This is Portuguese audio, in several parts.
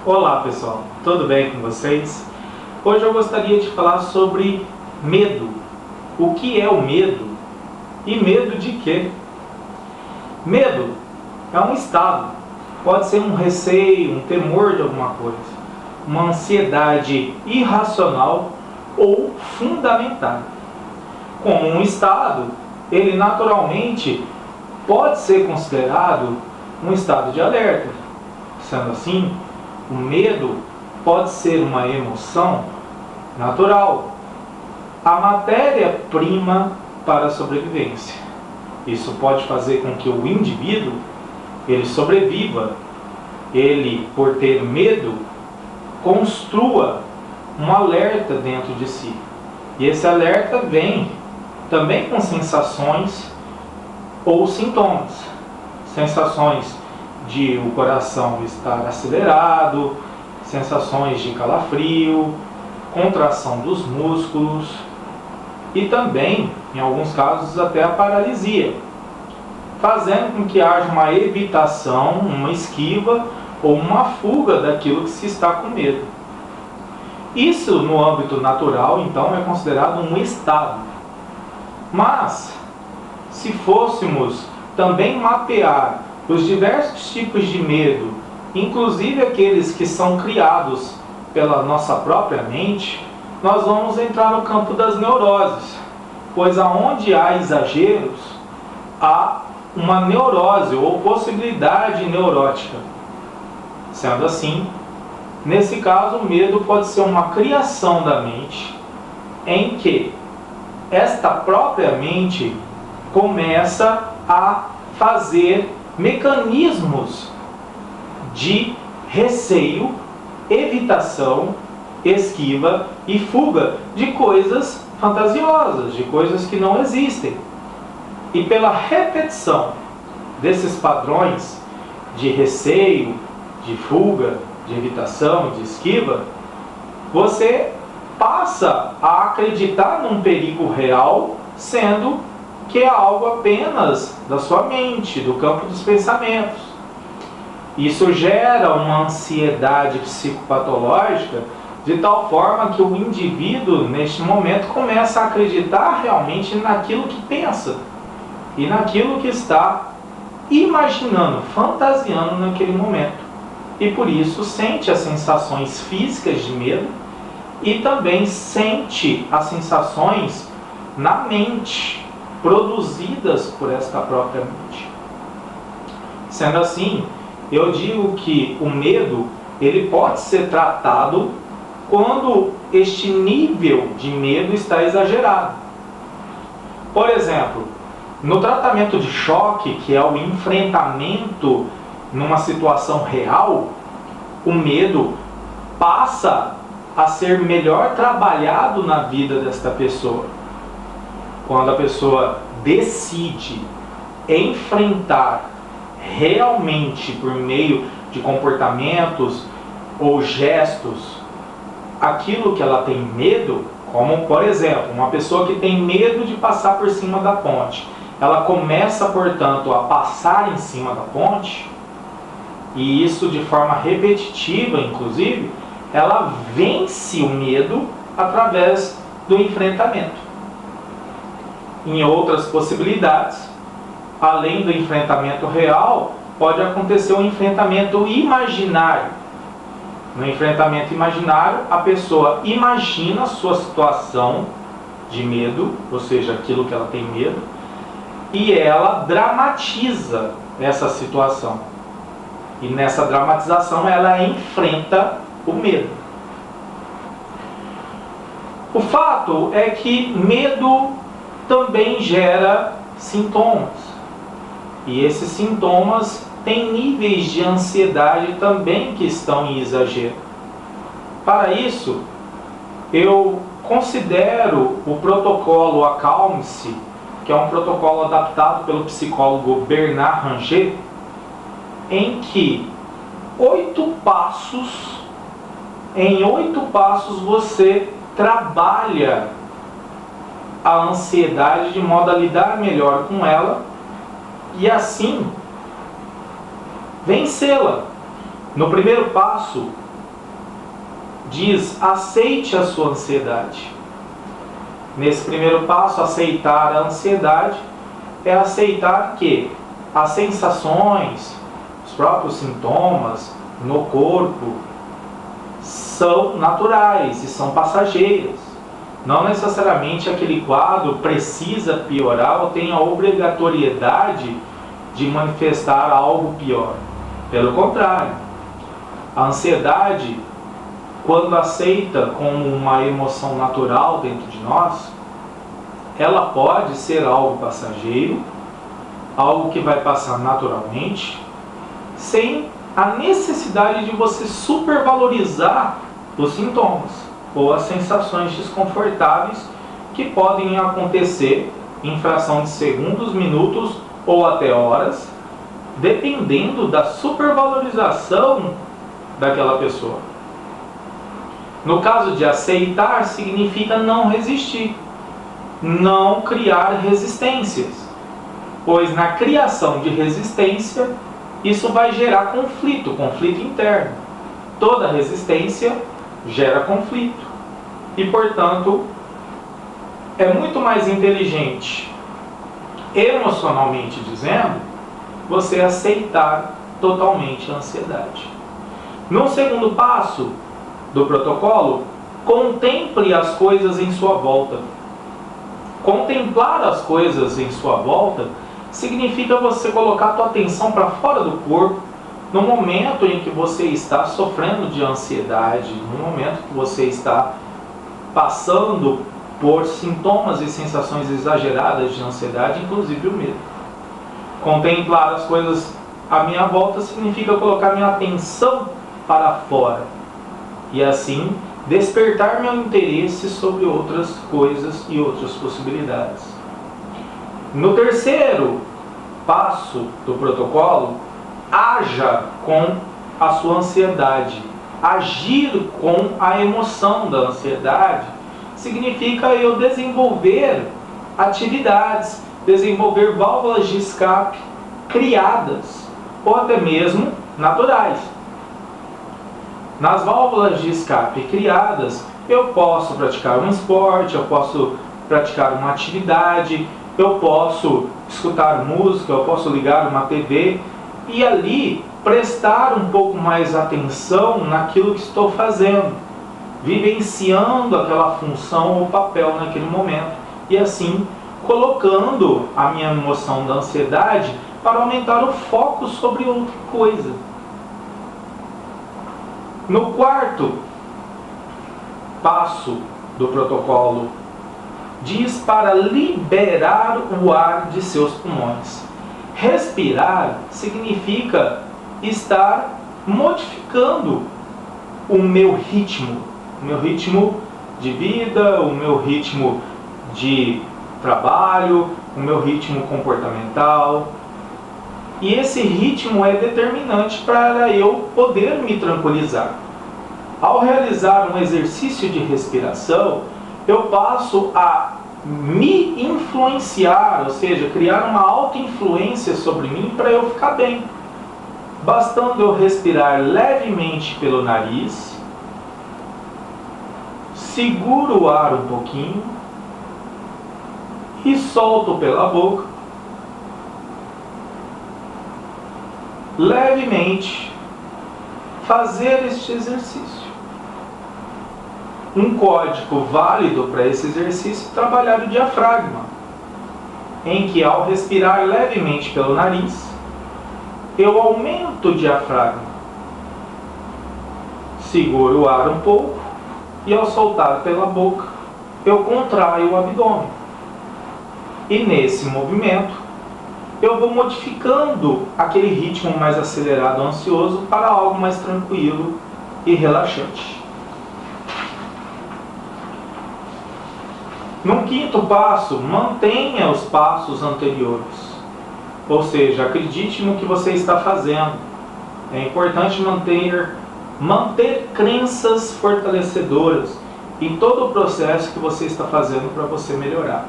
Olá pessoal, tudo bem com vocês? Hoje eu gostaria de falar sobre medo. O que é o medo? E medo de quê? Medo é um estado, pode ser um receio, um temor de alguma coisa, uma ansiedade irracional ou fundamentada. Como um estado, ele naturalmente pode ser considerado um estado de alerta. Sendo assim, o medo pode ser uma emoção natural, a matéria-prima para a sobrevivência. Isso pode fazer com que o indivíduo ele sobreviva. Ele, por ter medo, construa um alerta dentro de si. E esse alerta vem também com sensações ou sintomas. Sensações de o coração estar acelerado, sensações de calafrio, contração dos músculos e também, em alguns casos, até a paralisia, fazendo com que haja uma evitação, uma esquiva ou uma fuga daquilo que se está com medo. Isso, no âmbito natural, então, é considerado um estado. Mas, se fôssemos também mapear os diversos tipos de medo, inclusive aqueles que são criados pela nossa própria mente, nós vamos entrar no campo das neuroses, pois aonde há exageros, há uma neurose ou possibilidade neurótica. Sendo assim, nesse caso, o medo pode ser uma criação da mente, em que esta própria mente começa a fazer mecanismos de receio, evitação, esquiva e fuga de coisas fantasiosas, de coisas que não existem. E pela repetição desses padrões de receio, de fuga, de evitação, de esquiva, você passa a acreditar num perigo real, sendo que é algo apenas da sua mente, do campo dos pensamentos. Isso gera uma ansiedade psicopatológica de tal forma que o indivíduo, neste momento, começa a acreditar realmente naquilo que pensa e naquilo que está imaginando, fantasiando naquele momento. E por isso sente as sensações físicas de medo e também sente as sensações na mente, produzidas por esta própria mente. Sendo assim, eu digo que o medo ele pode ser tratado quando este nível de medo está exagerado. Por exemplo, no tratamento de choque, que é o enfrentamento numa situação real, o medo passa a ser melhor trabalhado na vida desta pessoa. Quando a pessoa decide enfrentar realmente por meio de comportamentos ou gestos aquilo que ela tem medo, como por exemplo, uma pessoa que tem medo de passar por cima da ponte, ela começa, portanto, a passar em cima da ponte, e isso de forma repetitiva, inclusive, ela vence o medo através do enfrentamento. Em outras possibilidades, além do enfrentamento real, pode acontecer um enfrentamento imaginário. No enfrentamento imaginário, a pessoa imagina a sua situação de medo, ou seja, aquilo que ela tem medo, e ela dramatiza essa situação. E nessa dramatização ela enfrenta o medo. O fato é que medo também gera sintomas. E esses sintomas têm níveis de ansiedade também que estão em exagero. Para isso, eu considero o protocolo Acalme-se, que é um protocolo adaptado pelo psicólogo Bernard Ranger, em que em 8 passos você trabalha a ansiedade de modo a lidar melhor com ela e assim vencê-la. No primeiro passo, diz: aceite a sua ansiedade. Nesse primeiro passo, aceitar a ansiedade é aceitar que as sensações, os próprios sintomas no corpo são naturais e são passageiras. Não necessariamente aquele quadro precisa piorar ou tem a obrigatoriedade de manifestar algo pior. Pelo contrário, a ansiedade, quando aceita como uma emoção natural dentro de nós, ela pode ser algo passageiro, algo que vai passar naturalmente, sem a necessidade de você supervalorizar os sintomas ou as sensações desconfortáveis que podem acontecer em fração de segundos, minutos ou até horas, dependendo da supervalorização daquela pessoa. No caso de aceitar, significa não resistir, não criar resistências, pois na criação de resistência, isso vai gerar conflito interno. Toda resistência gera conflito e, portanto, é muito mais inteligente, emocionalmente dizendo, você aceitar totalmente a ansiedade. No segundo passo do protocolo, contemple as coisas em sua volta. Contemplar as coisas em sua volta significa você colocar a tua atenção para fora do corpo, no momento em que você está sofrendo de ansiedade, no momento que você está passando por sintomas e sensações exageradas de ansiedade, inclusive o medo. Contemplar as coisas à minha volta significa colocar minha atenção para fora e assim despertar meu interesse sobre outras coisas e outras possibilidades. No terceiro passo do protocolo, haja com a sua ansiedade. Agir com a emoção da ansiedade significa eu desenvolver atividades, desenvolver válvulas de escape criadas ou até mesmo naturais. Nas válvulas de escape criadas, eu posso praticar um esporte, eu posso praticar uma atividade, eu posso escutar música, eu posso ligar uma TV e ali prestar um pouco mais atenção naquilo que estou fazendo, vivenciando aquela função ou papel naquele momento e assim colocando a minha emoção da ansiedade para aumentar o foco sobre outra coisa. No quarto passo do protocolo, diz para liberar o ar de seus pulmões. Respirar significa estar modificando o meu ritmo de vida, o meu ritmo de trabalho, o meu ritmo comportamental. E esse ritmo é determinante para eu poder me tranquilizar. Ao realizar um exercício de respiração, eu passo a me influenciar, ou seja, criar uma auto-influência sobre mim para eu ficar bem. Bastando eu respirar levemente pelo nariz, seguro o ar um pouquinho e solto pela boca, levemente, fazer este exercício. Um código válido para esse exercício é trabalhar o diafragma, em que ao respirar levemente pelo nariz, eu aumento o diafragma, seguro o ar um pouco e ao soltar pela boca, eu contraio o abdômen. E nesse movimento, eu vou modificando aquele ritmo mais acelerado, ansioso, para algo mais tranquilo e relaxante. No quinto passo, mantenha os passos anteriores. Ou seja, acredite no que você está fazendo. É importante manter crenças fortalecedoras em todo o processo que você está fazendo para você melhorar.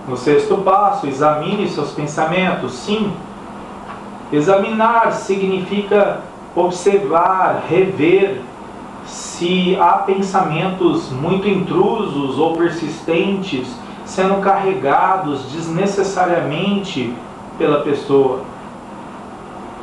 No sexto passo, examine seus pensamentos. Sim, examinar significa observar, rever se há pensamentos muito intrusos ou persistentes sendo carregados desnecessariamente pela pessoa.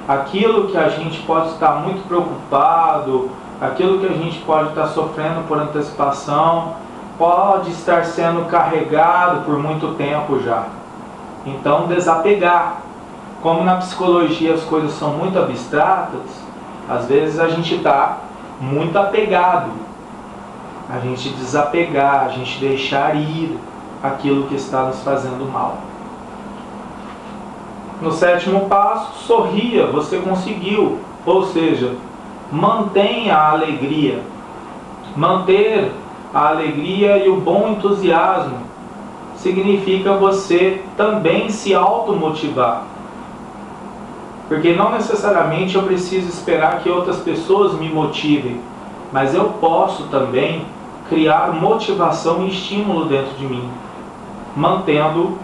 Aquilo que a gente pode estar muito preocupado, aquilo que a gente pode estar sofrendo por antecipação, pode estar sendo carregado por muito tempo já. Então, desapegar. Como na psicologia as coisas são muito abstratas, às vezes a gente está muito apegado. A gente desapegar, a gente deixar ir aquilo que está nos fazendo mal. No 7º passo, sorria, você conseguiu. Ou seja, mantenha a alegria. Manter a alegria e o bom entusiasmo significa você também se automotivar. Porque não necessariamente eu preciso esperar que outras pessoas me motivem, mas eu posso também criar motivação e estímulo dentro de mim, mantendo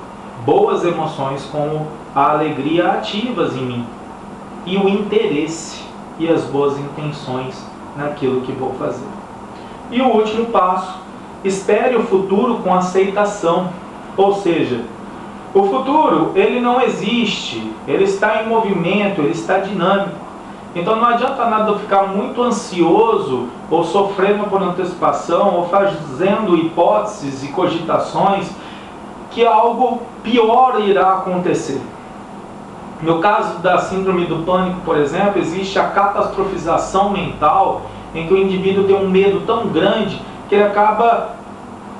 boas emoções como a alegria ativas em mim e o interesse e as boas intenções naquilo que vou fazer. E o último passo, espere o futuro com aceitação, ou seja, o futuro ele não existe, ele está em movimento, ele está dinâmico. Então não adianta nada eu ficar muito ansioso ou sofrendo por antecipação ou fazendo hipóteses e cogitações que algo pior irá acontecer. No caso da síndrome do pânico, por exemplo, existe a catastrofização mental, em que o indivíduo tem um medo tão grande que ele acaba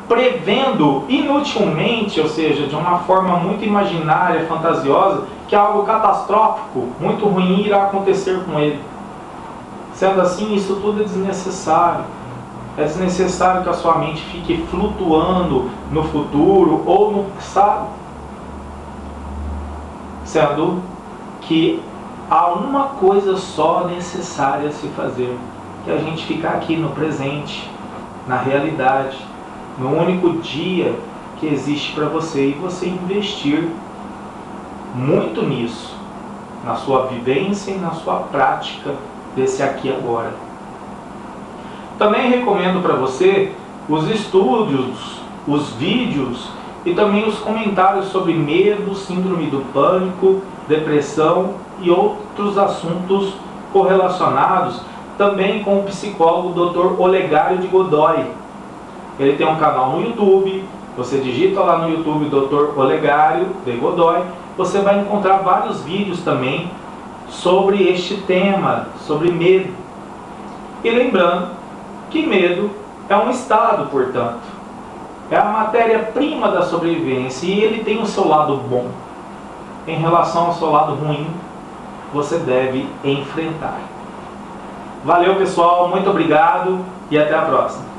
prevendo inutilmente, ou seja, de uma forma muito imaginária, fantasiosa, que algo catastrófico, muito ruim irá acontecer com ele. Sendo assim, isso tudo é desnecessário. É desnecessário que a sua mente fique flutuando no futuro ou no passado. Sendo que há uma coisa só necessária a se fazer, que é a gente ficar aqui no presente, na realidade, no único dia que existe para você, e você investir muito nisso, na sua vivência e na sua prática desse aqui e agora. Também recomendo para você os estudos, os vídeos e também os comentários sobre medo, síndrome do pânico, depressão e outros assuntos correlacionados também com o psicólogo Dr. Olegário de Godoy. Ele tem um canal no YouTube, você digita lá no YouTube Dr. Olegário de Godoy, você vai encontrar vários vídeos também sobre este tema, sobre medo. E lembrando que medo é um estado, portanto, é a matéria-prima da sobrevivência e ele tem o seu lado bom. Em relação ao seu lado ruim, você deve enfrentar. Valeu, pessoal, muito obrigado e até a próxima.